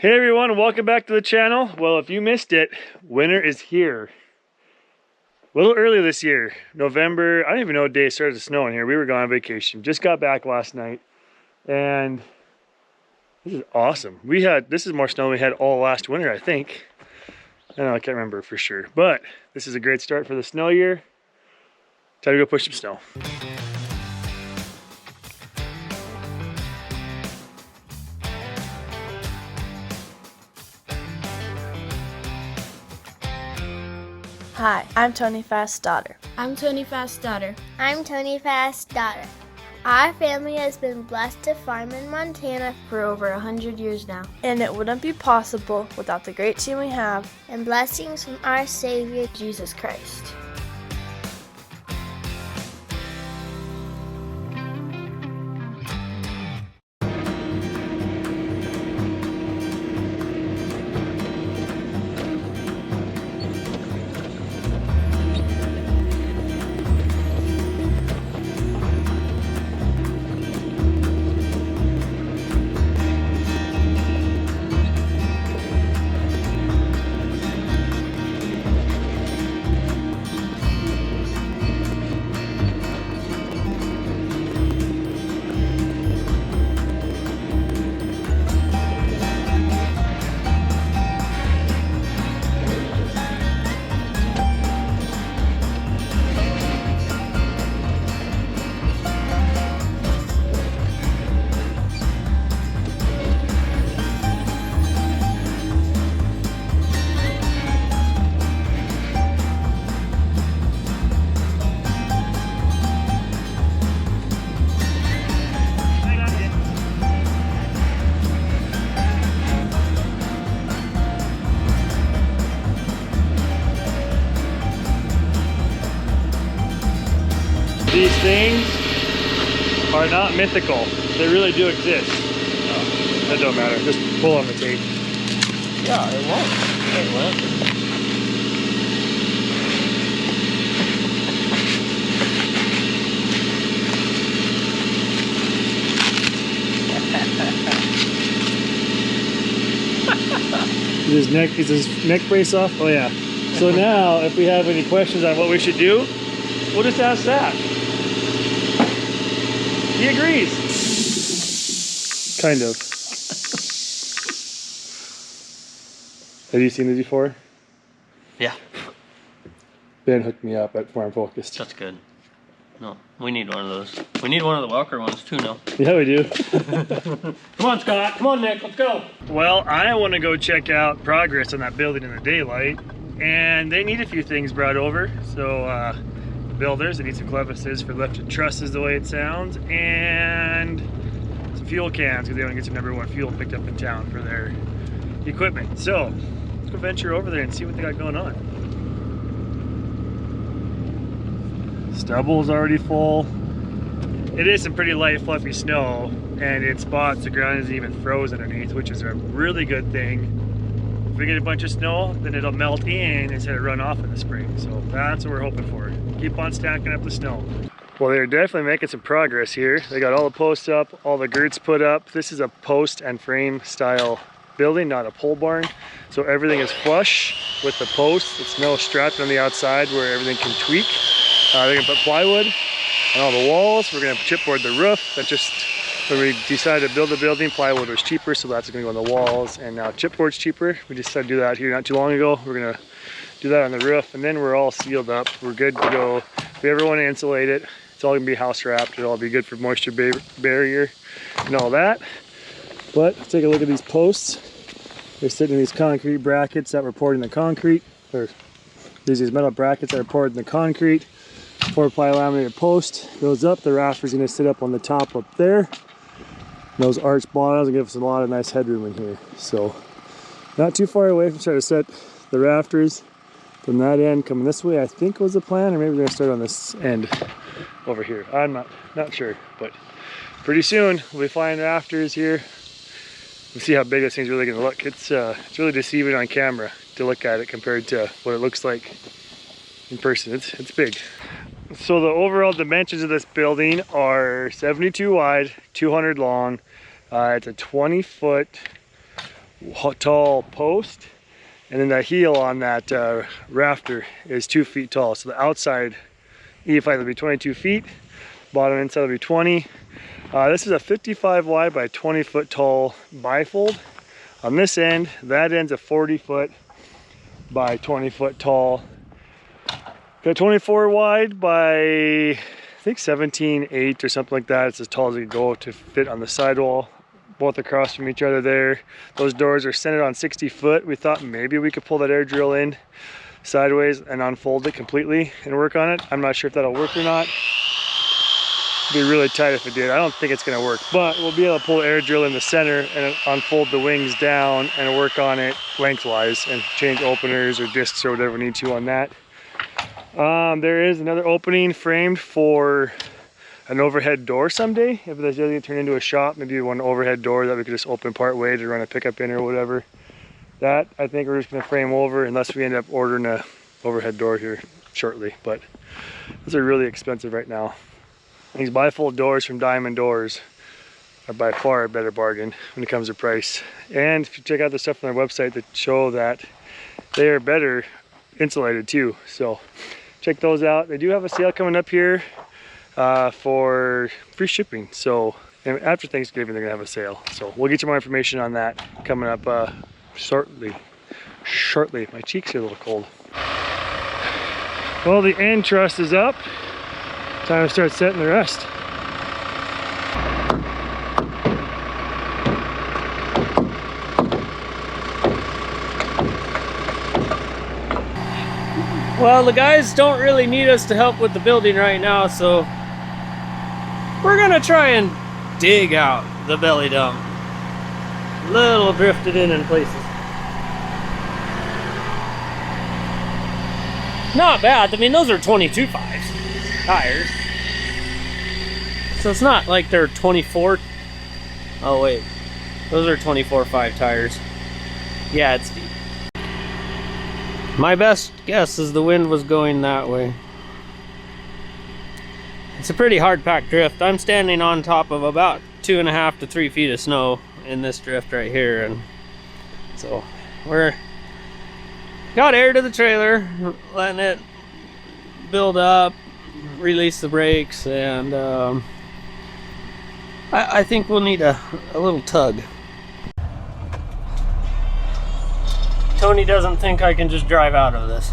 Hey everyone, welcome back to the channel. Well, if you missed it, winter is here. A little early this year, November, I don't even know what day it started snowing here. We were gone on vacation, just got back last night, and this is awesome. This is more snow than we had all last winter, I think. I don't know, I can't remember for sure, but this is a great start for the snow year. Time to go push some snow. Hi, I'm Tony Fast's daughter. I'm Tony Fast's daughter. I'm Tony Fast's daughter. Our family has been blessed to farm in Montana For over 100 years now. And it wouldn't be possible without the great team we have and blessings from our Savior, Jesus Christ. These things are not mythical. They really do exist. Oh, that don't matter. Just pull on the tape. Yeah, it won't. It won't. Is his neck brace off? Oh yeah. So now, if we have any questions on what we should do, we'll just ask Zach. He agrees. Kind of. Have you seen these before? Yeah, Ben hooked me up at Farm Focused. that's good. No, we need one of those. We need one of the Welker ones too now. Yeah, we do. Come on, Scott. Come on, Nick. Let's go. Well, I want to go check out progress on that building in the daylight, and they need a few things brought over. So, builders, they need some clevises for lifted trusses the way it sounds, and some fuel cans because they want to get some #1 fuel picked up in town for their equipment. So, let's go venture over there and see what they got going on. Stubble's already full. It is some pretty light fluffy snow, and in spots the ground isn't even frozen underneath, which is a really good thing. If we get a bunch of snow, then it'll melt in instead of run off in the spring. So that's what we're hoping for. Keep on stacking up the snow. Well, they're definitely making some progress here. They got all the posts up, all the girts put up. This is a post and frame style building, not a pole barn. So everything is flush with the posts. It's no strapped on the outside where everything can tweak. They're gonna put plywood on all the walls. We're gonna chipboard the roof. That's just when we decided to build the building, plywood was cheaper, so that's gonna go on the walls, and now chipboard's cheaper. We decided to do that here not too long ago. We're gonna do that on the roof, and then we're all sealed up. We're good to go. If we ever want to insulate it, it's all gonna be house wrapped. It'll all be good for moisture barrier and all that. But let's take a look at these posts. They're sitting in these concrete brackets that were poured in the concrete, or these metal brackets that are poured in the concrete. 4-ply laminated post goes up. The rafter's gonna sit up on the top up there. And those arched bottoms will give us a lot of nice headroom in here. So not too far away from trying to set the rafters from that end coming this way, I think was the plan, or maybe we're gonna start on this end over here. I'm not sure, but pretty soon we'll be flying rafters here. We'll see how big this thing's really gonna look. It's really deceiving on camera to look at it compared to what it looks like in person. It's big. So the overall dimensions of this building are 72 wide, 200 long. It's a 20-foot tall post, and then that heel on that rafter is 2 feet tall. So the outside eave height will be 22 feet, bottom inside will be 20. This is a 55 wide by 20 foot tall bifold. On this end, that end's a 40 foot by 20 foot tall. Got 24 wide by, I think 17.8 or something like that. It's as tall as it can go to fit on the sidewall, both across from each other there. Those doors are centered on 60 foot. We thought maybe we could pull that air drill in sideways and unfold it completely and work on it. I'm not sure if that'll work or not. It'd be really tight if it did. I don't think it's gonna work, but we'll be able to pull the air drill in the center and unfold the wings down and work on it lengthwise and change openers or discs or whatever we need to on that. There is another opening framed for an overhead door someday. If this doesn't turn into a shop, maybe one overhead door that we could just open part way to run a pickup in or whatever. That I think we're just gonna frame over unless we end up ordering a overhead door here shortly, but those are really expensive right now. These bifold doors from Diamond Doors are by far a better bargain when it comes to price. And if you check out the stuff on their website that show that they are better insulated too. So check those out. They do have a sale coming up here for free shipping. So and after Thanksgiving, they're gonna have a sale. So we'll get you more information on that coming up shortly. My cheeks are a little cold. Well, the end truss is up. Time to start setting the rest. Well, the guys don't really need us to help with the building right now, so we're gonna try and dig out the belly dump. A little drifted in places. Not bad. I mean, those are 22.5s tires. So it's not like they're 24. Oh wait, those are 24.5 tires. Yeah, it's deep. My best guess is the wind was going that way. It's a pretty hard packed drift. I'm standing on top of about 2.5 to 3 feet of snow in this drift right here, and so we're got air to the trailer, letting it build up, release the brakes, and I think we'll need a little tug. Tony doesn't think I can just drive out of this.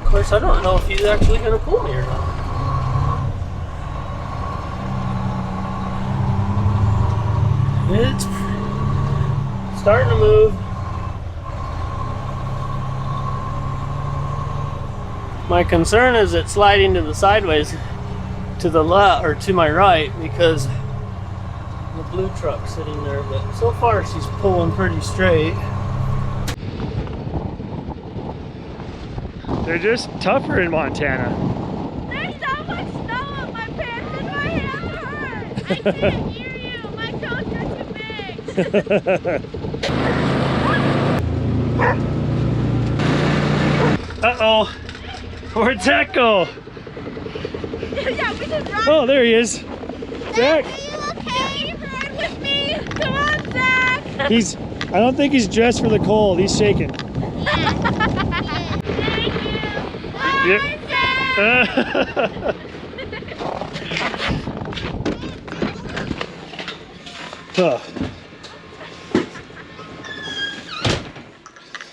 Of course, I don't know if he's actually going to pull me or not. It's starting to move. My concern is it's sliding to the sideways to the left or to my right because the blue truck's sitting there, but so far she's pulling pretty straight. They're just tougher in Montana. There's so much snow on my pants and my hands hurt. I can't hear you. My toes are too big. Uh-oh. Where'd Zach go? Yeah, we just run. Oh, there he is. Zach. Are you okay? Run with me. Come on, Zach. I don't think he's dressed for the cold. He's shaking. Yep. Huh.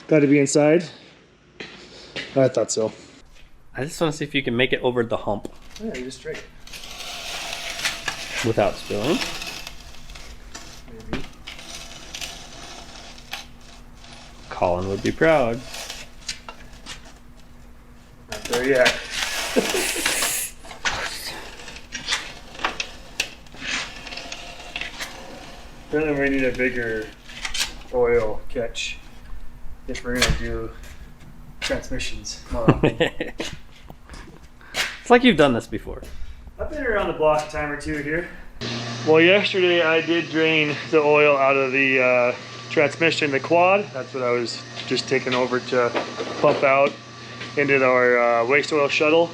Got to be inside? I thought so. I just want to see if you can make it over the hump. Yeah, you just straight. Without spilling. Maybe. Colin would be proud. Not there yet. Apparently we need a bigger oil catch if we're gonna do transmissions. It's like you've done this before. I've been around the block a time or two here. Well, yesterday I did drain the oil out of the transmission, the quad. That's what I was just taking over to pump out into our waste oil shuttle.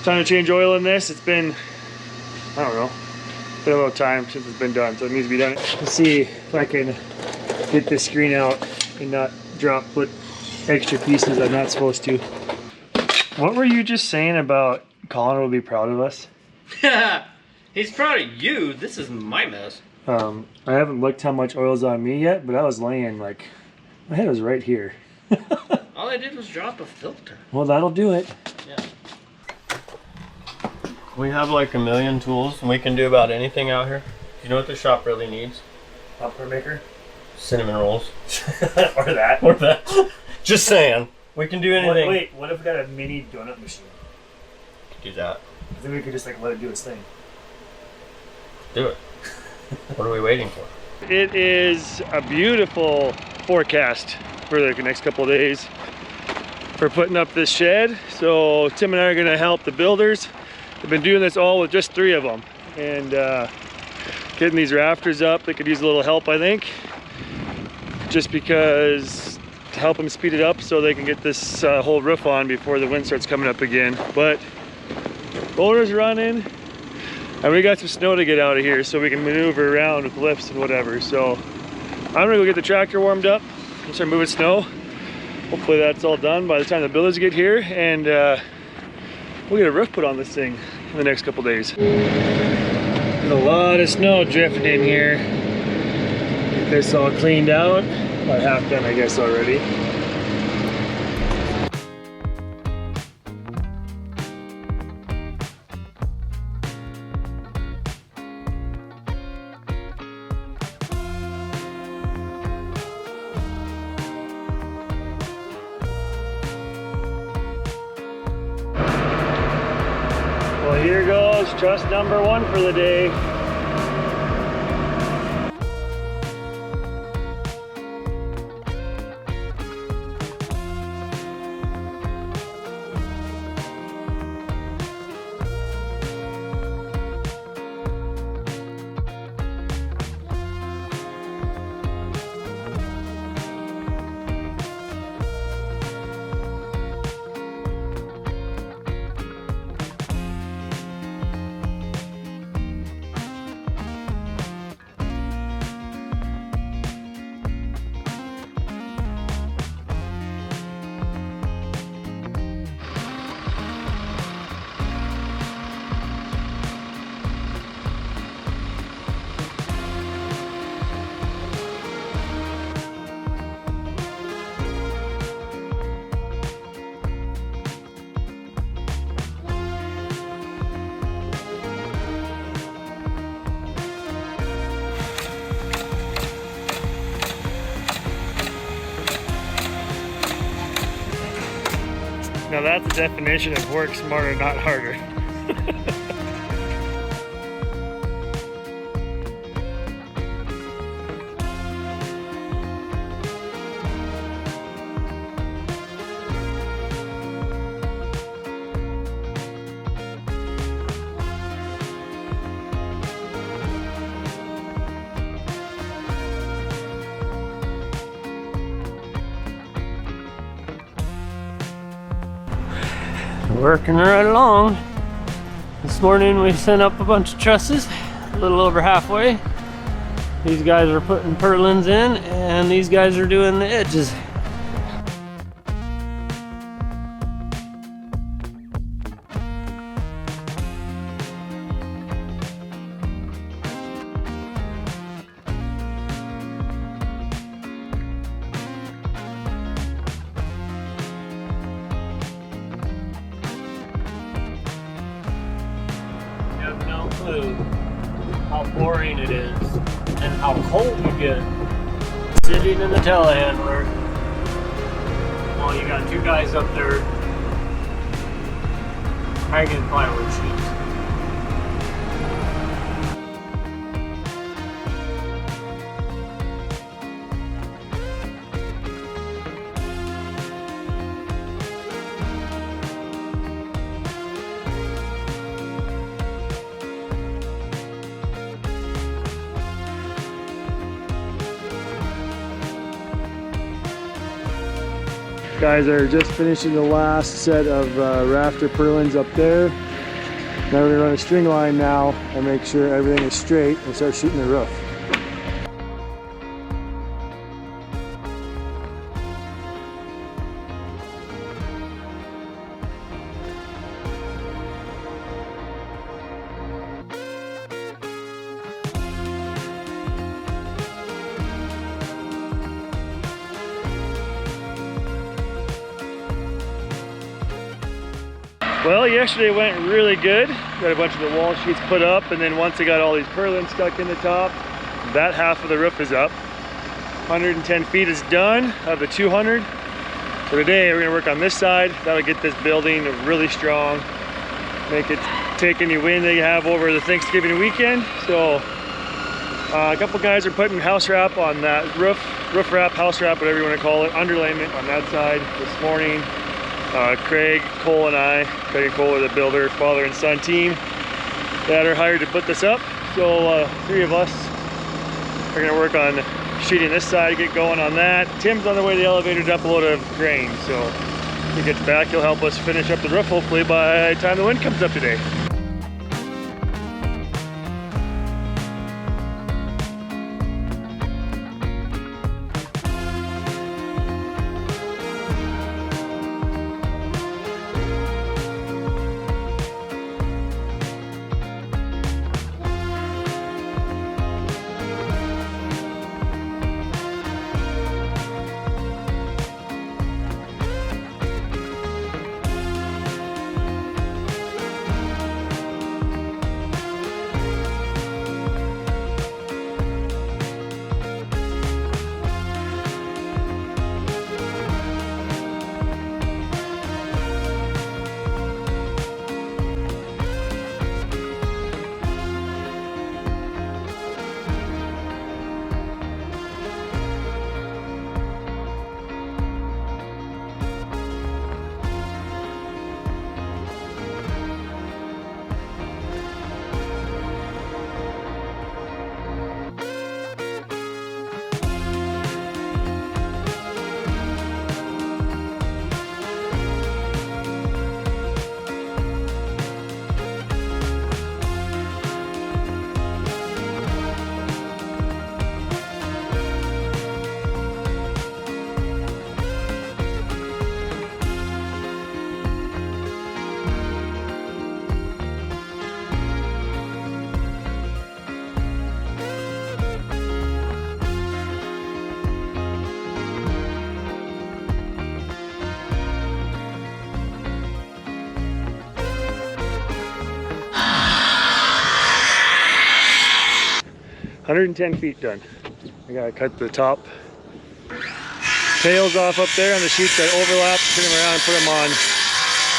Time to change oil in this. It's been, I don't know, been a little time since it's been done, so it needs to be done. Let's see if I can get this screen out and not put extra pieces I'm not supposed to. What were you just saying about Colin will be proud of us? He's proud of you. This is my mess. I haven't looked how much oil's on me yet, but I was laying like, my head was right here. All I did was drop a filter. Well, that'll do it. Yeah. We have like a million tools and we can do about anything out here. You know what the shop really needs? Popcorn maker? Cinnamon rolls. Or that. Or that. Just saying. We can do anything. Wait, what if we got a mini donut machine? Do that. Then we could just like let it do its thing. Do it. What are we waiting for? It is a beautiful forecast for the next couple of days for putting up this shed. So Tim and I are gonna help the builders. They've been doing this all with just 3 of them. And getting these rafters up, they could use a little help, I think. Just because to help them speed it up so they can get this whole roof on before the wind starts coming up again. But motor's running. And we got some snow to get out of here so we can maneuver around with lifts and whatever. So I'm gonna go get the tractor warmed up and start moving snow. Hopefully that's all done by the time the builders get here, and we'll get a roof put on this thing in the next couple days. There's a lot of snow drifting in here. Get this all cleaned out. About half done, I guess, already. Well, here goes truss number 1 for the day. Now that's the definition of work smarter, not harder. Working right along. This morning we sent up a bunch of trusses, a little over halfway. These guys are putting purlins in and these guys are doing the edges. How boring it is and how cold you get sitting in the telehandler while you got 2 guys up there hanging plywood sheets. Guys are just finishing the last set of rafter purlins up there. Now we're gonna run a string line now and make sure everything is straight and start shooting the roof. Well, yesterday went really good. Got a bunch of the wall sheets put up, and then once I got all these purlins stuck in the top, that half of the roof is up. 110 feet is done out of the 200. So today we're gonna work on this side. That'll get this building really strong. Make it take any wind that you have over the Thanksgiving weekend. So a couple guys are putting house wrap on that roof wrap, house wrap, whatever you wanna call it, underlayment on that side this morning. Craig, Cole, and I, Craig and Cole are the builder, father and son team that are hired to put this up. So three of us are gonna work on sheeting this side, get going on that. Tim's on the way to the elevator to upload a grain, so when he gets back, he'll help us finish up the roof hopefully by the time the wind comes up today. "110 feet done. I gotta cut the top tails off up there on the sheets that overlap, turn them around and put them on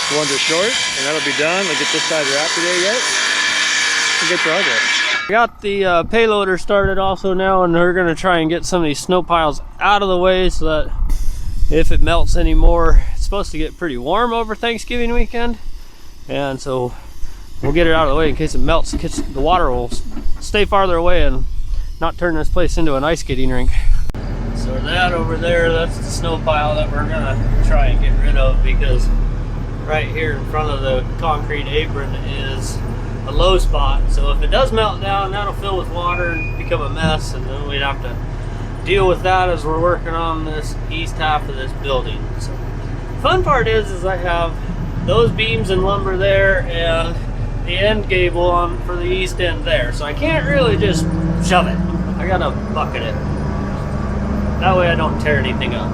the ones that are short, and that'll be done. I'll get this side wrapped today yet. Good progress. We got the payloader started also now, and we're gonna try and get some of these snow piles out of the way so that if it melts anymore, it's supposed to get pretty warm over Thanksgiving weekend, and so we'll get it out of the way in case it melts. The water will stay farther away and not turn this place into an ice skating rink. So that over there, that's the snow pile that we're gonna try and get rid of, because right here in front of the concrete apron is a low spot. So if it does melt down, that'll fill with water and become a mess, and then we'd have to deal with that as we're working on this east half of this building. So the fun part is I have those beams and lumber there and the end gable on for the east end there, so I can't really just shove it. I gotta bucket it. That way I don't tear anything up.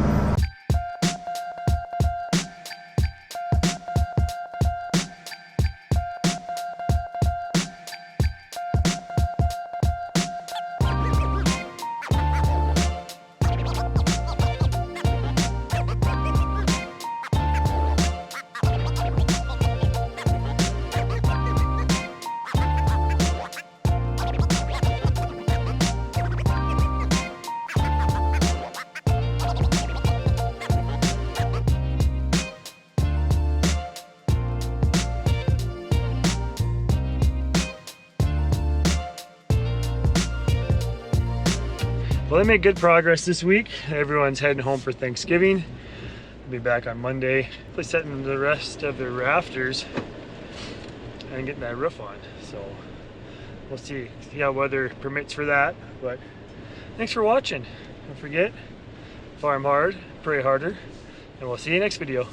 Well, they made good progress this week. Everyone's heading home for Thanksgiving. I'll be back on Monday. They're setting the rest of the rafters and getting that roof on. So we'll see how weather permits for that. But thanks for watching. Don't forget, farm hard, pray harder, and we'll see you next video.